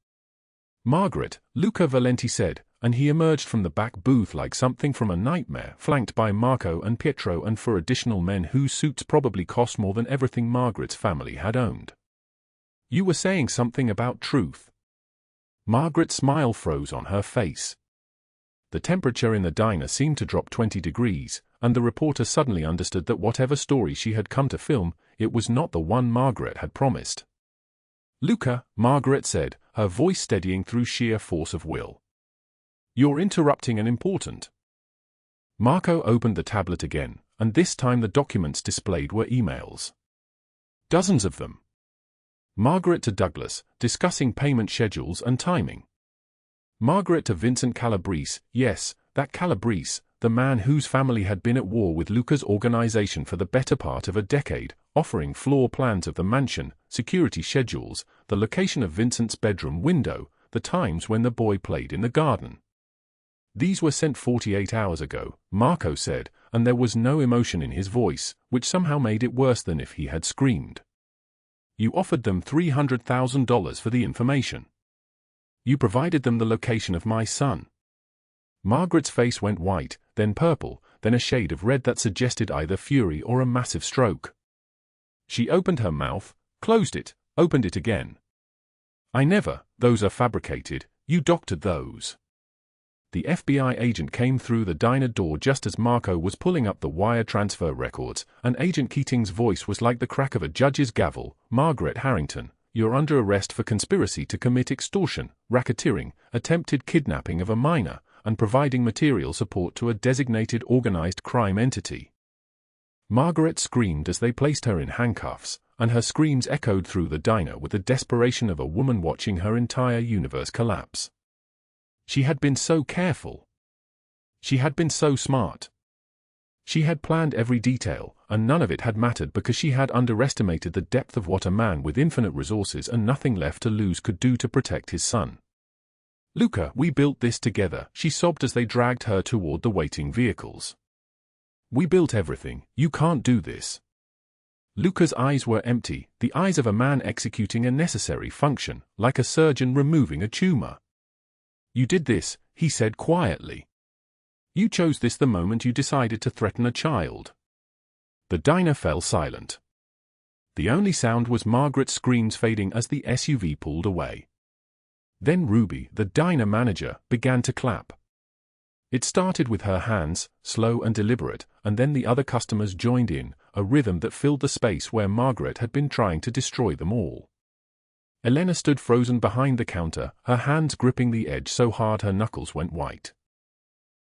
Margaret, Luca Valenti said, and he emerged from the back booth like something from a nightmare, flanked by Marco and Pietro and 4 additional men whose suits probably cost more than everything Margaret's family had owned. You were saying something about truth. Margaret's smile froze on her face. The temperature in the diner seemed to drop 20 degrees, and the reporter suddenly understood that whatever story she had come to film, it was not the one Margaret had promised. Luca, Margaret said, her voice steadying through sheer force of will. You're interrupting an important. Marco opened the tablet again, and this time the documents displayed were emails. Dozens of them. Margaret to Douglas, discussing payment schedules and timing. Margaret to Vincent Calabrese, yes, that Calabrese, the man whose family had been at war with Luca's organization for the better part of a decade, offering floor plans of the mansion, security schedules, the location of Vincent's bedroom window, the times when the boy played in the garden. These were sent 48 hours ago, Marco said, and there was no emotion in his voice, which somehow made it worse than if he had screamed. You offered them $300,000 for the information. You provided them the location of my son. Margaret's face went white, then purple, then a shade of red that suggested either fury or a massive stroke. She opened her mouth, closed it, opened it again. I never, those are fabricated, you doctored those. The FBI agent came through the diner door just as Marco was pulling up the wire transfer records, and Agent Keating's voice was like the crack of a judge's gavel. Margaret Harrington, you're under arrest for conspiracy to commit extortion, racketeering, attempted kidnapping of a minor, and providing material support to a designated organized crime entity. Margaret screamed as they placed her in handcuffs, and her screams echoed through the diner with the desperation of a woman watching her entire universe collapse. She had been so careful. She had been so smart. She had planned every detail, and none of it had mattered because she had underestimated the depth of what a man with infinite resources and nothing left to lose could do to protect his son. Luca, we built this together, she sobbed as they dragged her toward the waiting vehicles. We built everything, you can't do this. Luca's eyes were empty, the eyes of a man executing a necessary function, like a surgeon removing a tumor. You did this, he said quietly. You chose this the moment you decided to threaten a child. The diner fell silent. The only sound was Margaret's screams fading as the SUV pulled away. Then Ruby, the diner manager, began to clap. It started with her hands, slow and deliberate, and then the other customers joined in, a rhythm that filled the space where Margaret had been trying to destroy them all. Elena stood frozen behind the counter, her hands gripping the edge so hard her knuckles went white.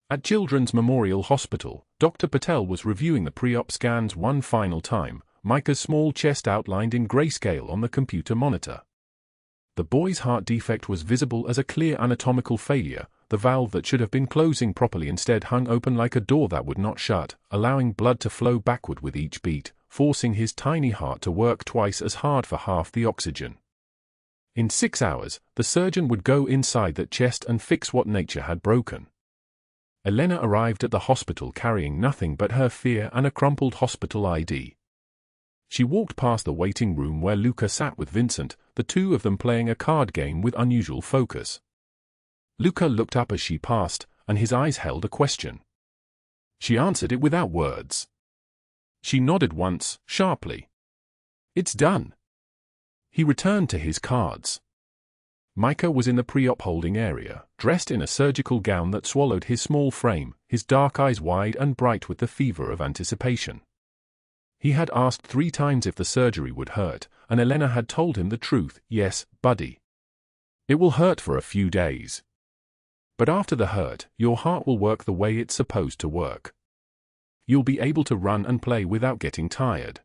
At Children's Memorial Hospital, Dr. Patel was reviewing the pre-op scans one final time, Micah's small chest outlined in grayscale on the computer monitor. The boy's heart defect was visible as a clear anatomical failure, the valve that should have been closing properly instead hung open like a door that would not shut, allowing blood to flow backward with each beat, forcing his tiny heart to work twice as hard for half the oxygen. In 6 hours, the surgeon would go inside that chest and fix what nature had broken. Elena arrived at the hospital carrying nothing but her fear and a crumpled hospital ID. She walked past the waiting room where Luca sat with Vincent, the two of them playing a card game with unusual focus. Luca looked up as she passed, and his eyes held a question. She answered it without words. She nodded once, sharply. It's done. He returned to his cards. Micah was in the pre-op holding area, dressed in a surgical gown that swallowed his small frame, his dark eyes wide and bright with the fever of anticipation. He had asked 3 times if the surgery would hurt, and Elena had told him the truth, yes, buddy. It will hurt for a few days. But after the hurt, your heart will work the way it's supposed to work. You'll be able to run and play without getting tired.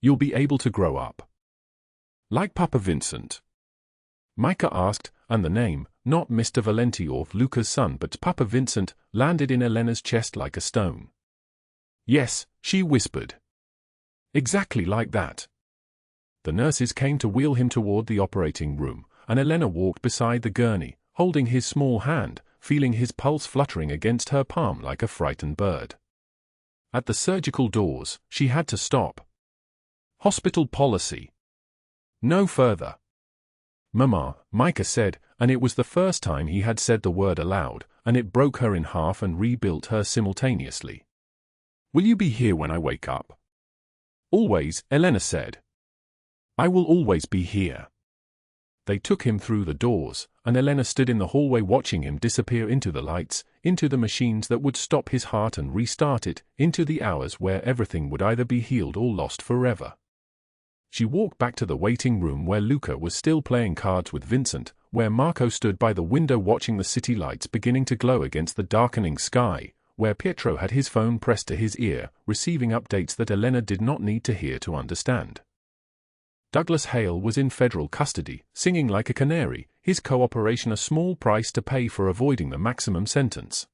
You'll be able to grow up. Like Papa Vincent? Micah asked, and the name, not Mr. Valenti or Luca's son but Papa Vincent, landed in Elena's chest like a stone. Yes, she whispered. Exactly like that. The nurses came to wheel him toward the operating room, and Elena walked beside the gurney, holding his small hand, feeling his pulse fluttering against her palm like a frightened bird. At the surgical doors, she had to stop. Hospital policy. No further. Mama, Micah said, and it was the first time he had said the word aloud, and it broke her in half and rebuilt her simultaneously. Will you be here when I wake up? Always, Elena said. I will always be here. They took him through the doors, and Elena stood in the hallway watching him disappear into the lights, into the machines that would stop his heart and restart it, into the hours where everything would either be healed or lost forever. She walked back to the waiting room where Luca was still playing cards with Vincent, where Marco stood by the window watching the city lights beginning to glow against the darkening sky, where Pietro had his phone pressed to his ear, receiving updates that Elena did not need to hear to understand. Douglas Hale was in federal custody, singing like a canary, his cooperation a small price to pay for avoiding the maximum sentence.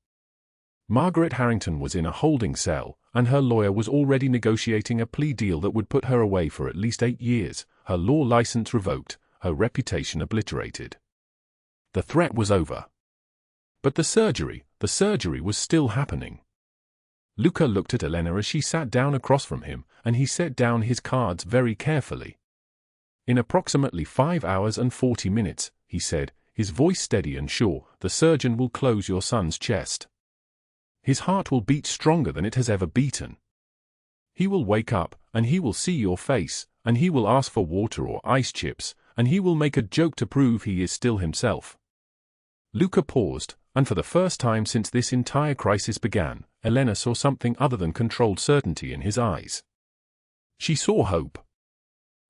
Margaret Harrington was in a holding cell, and her lawyer was already negotiating a plea deal that would put her away for at least 8 years, her law license revoked, her reputation obliterated. The threat was over. But the surgery was still happening. Luca looked at Elena as she sat down across from him, and he set down his cards very carefully. "In approximately 5 hours and 40 minutes, he said, his voice steady and sure, "the surgeon will close your son's chest. His heart will beat stronger than it has ever beaten. He will wake up, and he will see your face, and he will ask for water or ice chips, and he will make a joke to prove he is still himself." Luca paused, and for the first time since this entire crisis began, Elena saw something other than controlled certainty in his eyes. She saw hope.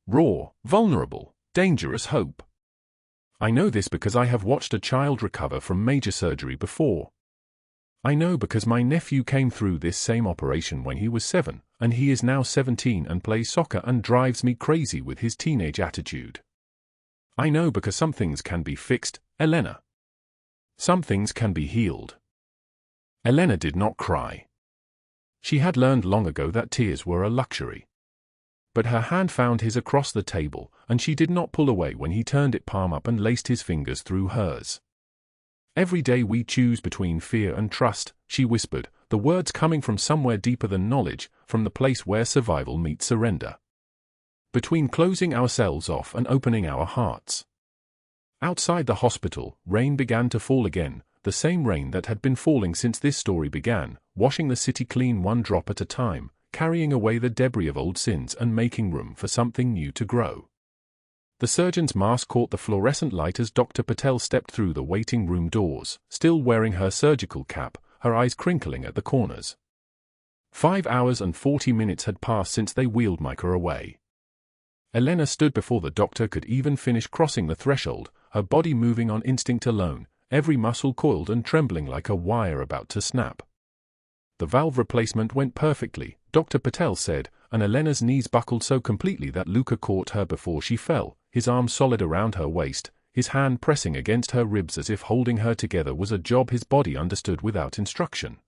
Raw, vulnerable, dangerous hope. "I know this because I have watched a child recover from major surgery before. I know because my nephew came through this same operation when he was 7, and he is now 17 and plays soccer and drives me crazy with his teenage attitude. I know because some things can be fixed, Elena. Some things can be healed." Elena did not cry. She had learned long ago that tears were a luxury. But her hand found his across the table, and she did not pull away when he turned it palm up and laced his fingers through hers. "Every day we choose between fear and trust," she whispered, the words coming from somewhere deeper than knowledge, from the place where survival meets surrender. "Between closing ourselves off and opening our hearts." Outside the hospital, rain began to fall again, the same rain that had been falling since this story began, washing the city clean one drop at a time, carrying away the debris of old sins and making room for something new to grow. The surgeon's mask caught the fluorescent light as Dr. Patel stepped through the waiting room doors, still wearing her surgical cap, her eyes crinkling at the corners. 5 hours and 40 minutes had passed since they wheeled Micah away. Elena stood before the doctor could even finish crossing the threshold, her body moving on instinct alone, every muscle coiled and trembling like a wire about to snap. "The valve replacement went perfectly," Dr. Patel said, and Elena's knees buckled so completely that Luca caught her before she fell, his arm solid around her waist, his hand pressing against her ribs as if holding her together was a job his body understood without instruction.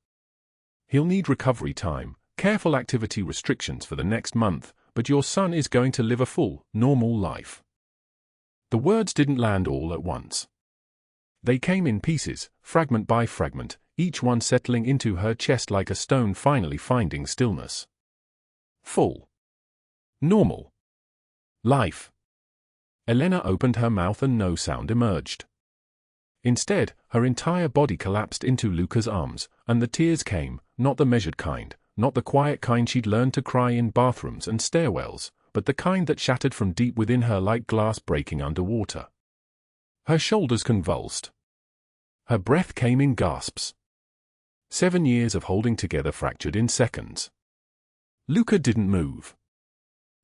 "He'll need recovery time, careful activity restrictions for the next month, but your son is going to live a full, normal life." The words didn't land all at once. They came in pieces, fragment by fragment, each one settling into her chest like a stone finally finding stillness. Full. Normal. Life. Elena opened her mouth and no sound emerged. Instead, her entire body collapsed into Luca's arms, and the tears came, not the measured kind, not the quiet kind she'd learned to cry in bathrooms and stairwells, but the kind that shattered from deep within her like glass breaking underwater. Her shoulders convulsed. Her breath came in gasps. 7 years of holding together fractured in seconds. Luca didn't move.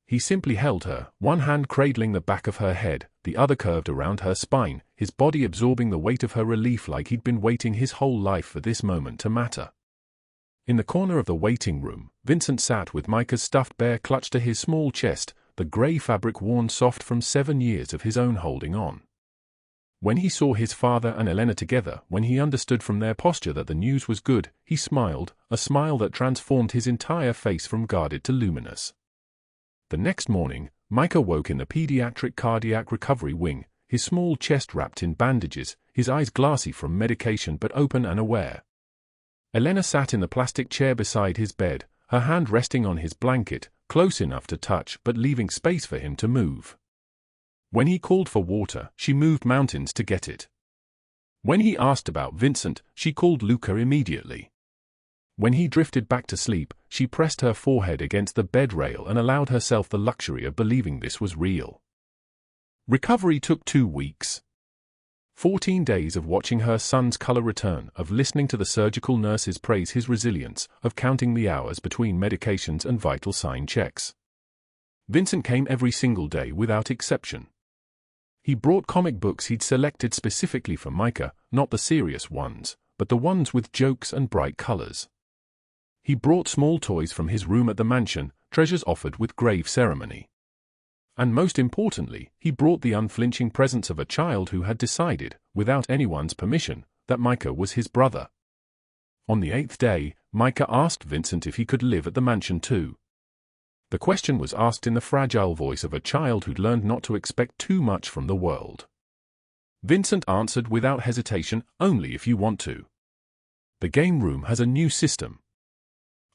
He simply held her, one hand cradling the back of her head, the other curved around her spine, his body absorbing the weight of her relief like he'd been waiting his whole life for this moment to matter. In the corner of the waiting room, Vincent sat with Micah's stuffed bear clutched to his small chest, the grey fabric worn soft from 7 years of his own holding on. When he saw his father and Elena together, when he understood from their posture that the news was good, he smiled, a smile that transformed his entire face from guarded to luminous. The next morning, Micah woke in the pediatric cardiac recovery wing, his small chest wrapped in bandages, his eyes glassy from medication but open and aware. Elena sat in the plastic chair beside his bed, her hand resting on his blanket, close enough to touch but leaving space for him to move. When he called for water, she moved mountains to get it. When he asked about Vincent, she called Luca immediately. When he drifted back to sleep, she pressed her forehead against the bed rail and allowed herself the luxury of believing this was real. Recovery took 2 weeks. 14 days of watching her son's color return, of listening to the surgical nurses praise his resilience, of counting the hours between medications and vital sign checks. Vincent came every single day without exception. He brought comic books he'd selected specifically for Micah, not the serious ones, but the ones with jokes and bright colors. He brought small toys from his room at the mansion, treasures offered with grave ceremony. And most importantly, he brought the unflinching presence of a child who had decided, without anyone's permission, that Micah was his brother. On the 8th day, Micah asked Vincent if he could live at the mansion too. The question was asked in the fragile voice of a child who'd learned not to expect too much from the world. Vincent answered without hesitation, only if you want to. The game room has a new system.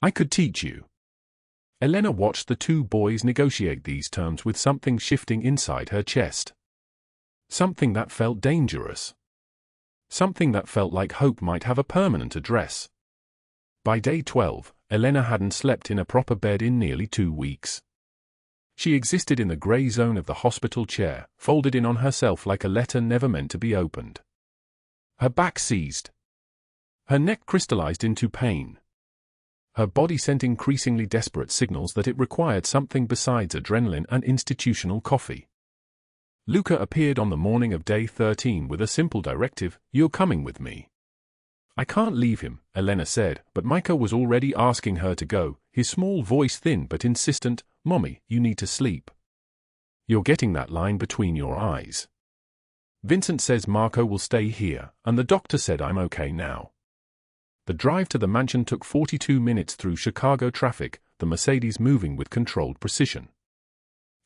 I could teach you. Elena watched the two boys negotiate these terms with something shifting inside her chest. Something that felt dangerous. Something that felt like hope might have a permanent address. By day 12, Elena hadn't slept in a proper bed in nearly 2 weeks. She existed in the grey zone of the hospital chair, folded in on herself like a letter never meant to be opened. Her back seized. Her neck crystallized into pain. Her body sent increasingly desperate signals that it required something besides adrenaline and institutional coffee. Luca appeared on the morning of day 13 with a simple directive, "You're coming with me." "I can't leave him," Elena said, but Micah was already asking her to go, his small voice thin but insistent, "Mommy, you need to sleep. You're getting that line between your eyes. Vincent says Marco will stay here, and the doctor said I'm okay now." The drive to the mansion took 42 minutes through Chicago traffic, the Mercedes moving with controlled precision.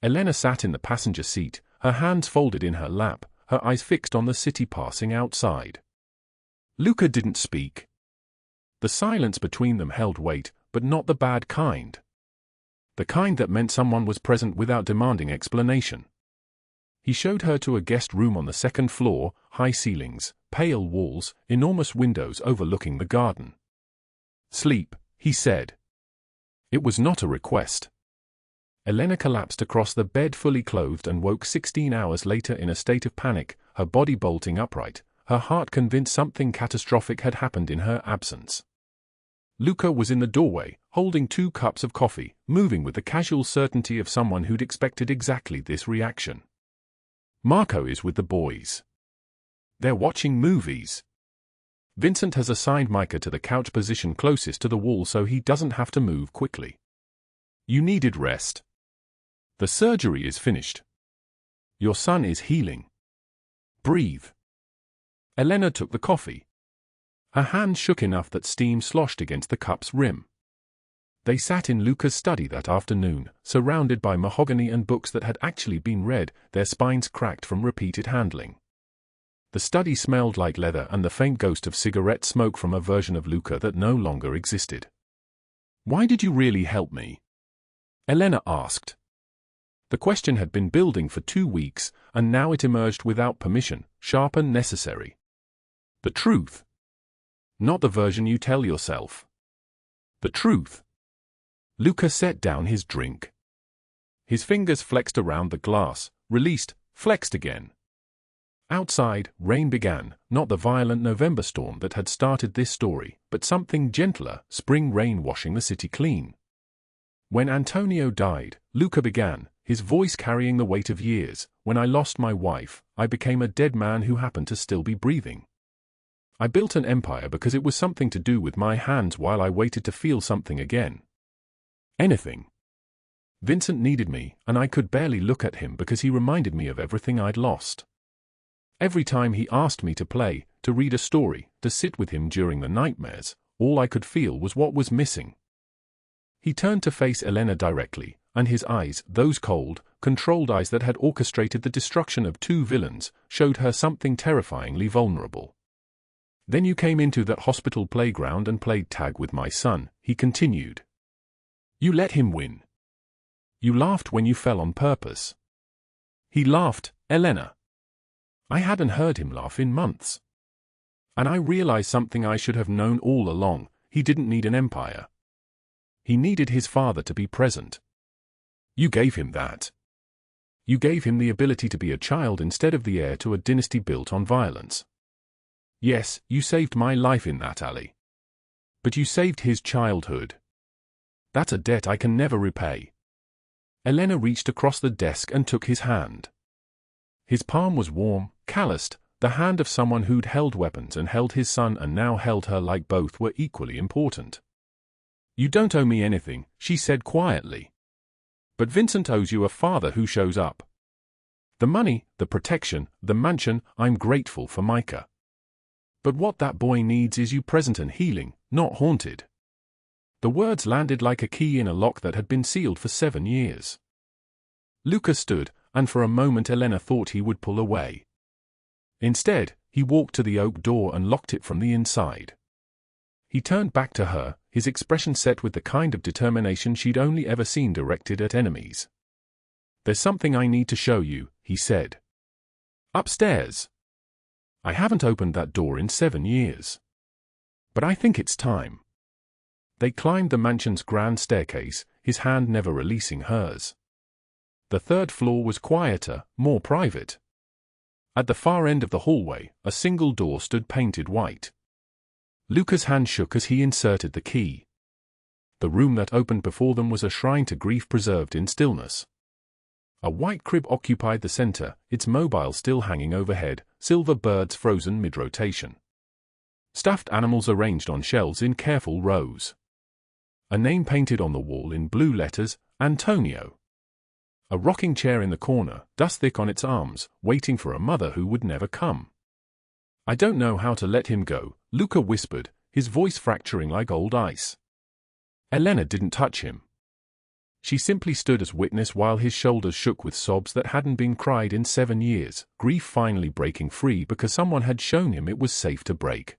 Elena sat in the passenger seat, her hands folded in her lap, her eyes fixed on the city passing outside. Luca didn't speak. The silence between them held weight, but not the bad kind. The kind that meant someone was present without demanding explanation. He showed her to a guest room on the second floor, high ceilings, pale walls, enormous windows overlooking the garden. "Sleep," he said. It was not a request. Elena collapsed across the bed fully clothed and woke 16 hours later in a state of panic, her body bolting upright, her heart convinced something catastrophic had happened in her absence. Luca was in the doorway, holding 2 cups of coffee, moving with the casual certainty of someone who'd expected exactly this reaction. "Marco is with the boys. They're watching movies. Vincent has assigned Micah to the couch position closest to the wall so he doesn't have to move quickly. You needed rest. The surgery is finished. Your son is healing. Breathe." Elena took the coffee. Her hand shook enough that steam sloshed against the cup's rim. They sat in Luca's study that afternoon, surrounded by mahogany and books that had actually been read, their spines cracked from repeated handling. The study smelled like leather and the faint ghost of cigarette smoke from a version of Luca that no longer existed. "Why did you really help me?" Elena asked. The question had been building for 2 weeks, and now it emerged without permission, sharp and necessary. The truth. Not the version you tell yourself. The truth. Luca set down his drink. His fingers flexed around the glass, released, flexed again. Outside, rain began, not the violent November storm that had started this story, but something gentler, spring rain washing the city clean. "When Antonio died," Luca began, his voice carrying the weight of years, "when I lost my wife, I became a dead man who happened to still be breathing. I built an empire because it was something to do with my hands while I waited to feel something again. Anything. Vincent needed me, and I could barely look at him because he reminded me of everything I'd lost. Every time he asked me to play, to read a story, to sit with him during the nightmares, all I could feel was what was missing." He turned to face Elena directly, and his eyes, those cold, controlled eyes that had orchestrated the destruction of 2 villains, showed her something terrifyingly vulnerable. "Then you came into that hospital playground and played tag with my son," he continued. "You let him win. You laughed when you fell on purpose." He laughed, Elena. I hadn't heard him laugh in months. And I realized something I should have known all along: he didn't need an empire. He needed his father to be present. You gave him that. You gave him the ability to be a child instead of the heir to a dynasty built on violence. Yes, you saved my life in that alley. But you saved his childhood. That's a debt I can never repay." Elena reached across the desk and took his hand. His palm was warm, calloused, the hand of someone who'd held weapons and held his son and now held her like both were equally important. "You don't owe me anything," she said quietly. "But Vincent owes you a father who shows up. The money, the protection, the mansion, I'm grateful for Micah. But what that boy needs is you present and healing, not haunted." The words landed like a key in a lock that had been sealed for 7 years. Luca stood, and for a moment Elena thought he would pull away. Instead, he walked to the oak door and locked it from the inside. He turned back to her, his expression set with the kind of determination she'd only ever seen directed at enemies. "There's something I need to show you," he said. "Upstairs. I haven't opened that door in 7 years. But I think it's time." They climbed the mansion's grand staircase, his hand never releasing hers. The third floor was quieter, more private. At the far end of the hallway, a single door stood painted white. Luca's hand shook as he inserted the key. The room that opened before them was a shrine to grief preserved in stillness. A white crib occupied the center, its mobile still hanging overhead, silver birds frozen mid-rotation. Stuffed animals arranged on shelves in careful rows. A name painted on the wall in blue letters, Antonio. A rocking chair in the corner, dust thick on its arms, waiting for a mother who would never come. "I don't know how to let him go," Luca whispered, his voice fracturing like old ice. Elena didn't touch him. She simply stood as witness while his shoulders shook with sobs that hadn't been cried in 7 years, grief finally breaking free because someone had shown him it was safe to break.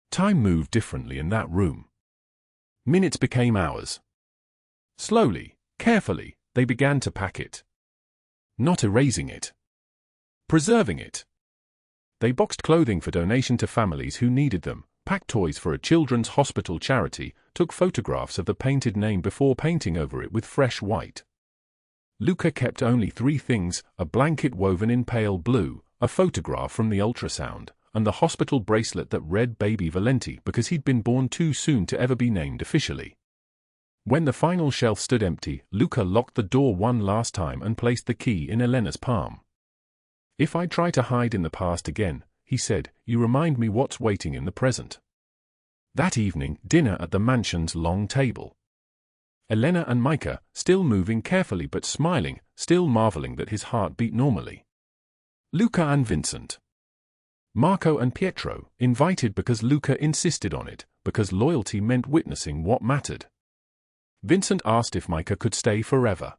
Time moved differently in that room. Minutes became hours. Slowly, carefully, they began to pack it. Not erasing it. Preserving it. They boxed clothing for donation to families who needed them, packed toys for a children's hospital charity, took photographs of the painted name before painting over it with fresh white. Luca kept only 3 things: a blanket woven in pale blue, a photograph from the ultrasound, and the hospital bracelet that read Baby Valenti because he'd been born too soon to ever be named officially. When the final shelf stood empty, Luca locked the door one last time and placed the key in Elena's palm. "If I try to hide in the past again," he said, "you remind me what's waiting in the present." That evening, dinner at the mansion's long table. Elena and Micah, still moving carefully but smiling, still marveling that his heart beat normally. Luca and Vincent. Marco and Pietro, invited because Luca insisted on it, because loyalty meant witnessing what mattered. Vincent asked if Micah could stay forever.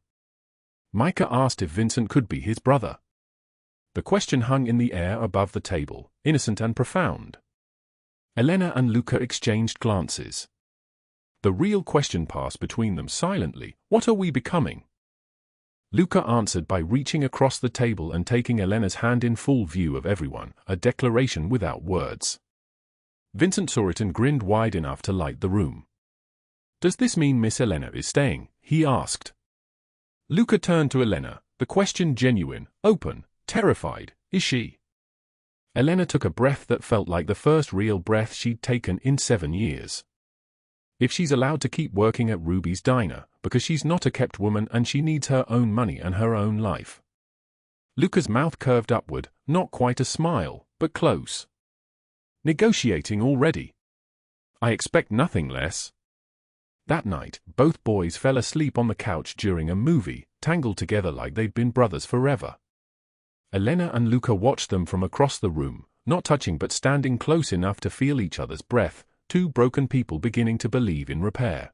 Micah asked if Vincent could be his brother. The question hung in the air above the table, innocent and profound. Elena and Luca exchanged glances. The real question passed between them silently: what are we becoming? Luca answered by reaching across the table and taking Elena's hand in full view of everyone, a declaration without words. Vincent saw it and grinned wide enough to light the room. "Does this mean Miss Elena is staying?" he asked. Luca turned to Elena, the question genuine, open, terrified. "Is she?" Elena took a breath that felt like the first real breath she'd taken in 7 years. "If she's allowed to keep working at Ruby's diner, because she's not a kept woman and she needs her own money and her own life." Luca's mouth curved upward, not quite a smile, but close. "Negotiating already? I expect nothing less." That night, both boys fell asleep on the couch during a movie, tangled together like they'd been brothers forever. Elena and Luca watched them from across the room, not touching but standing close enough to feel each other's breath, 2 broken people beginning to believe in repair.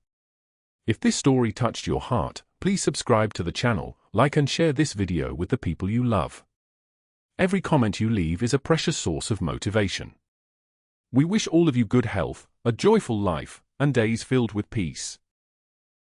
If this story touched your heart, please subscribe to the channel, like and share this video with the people you love. Every comment you leave is a precious source of motivation. We wish all of you good health, a joyful life, and days filled with peace.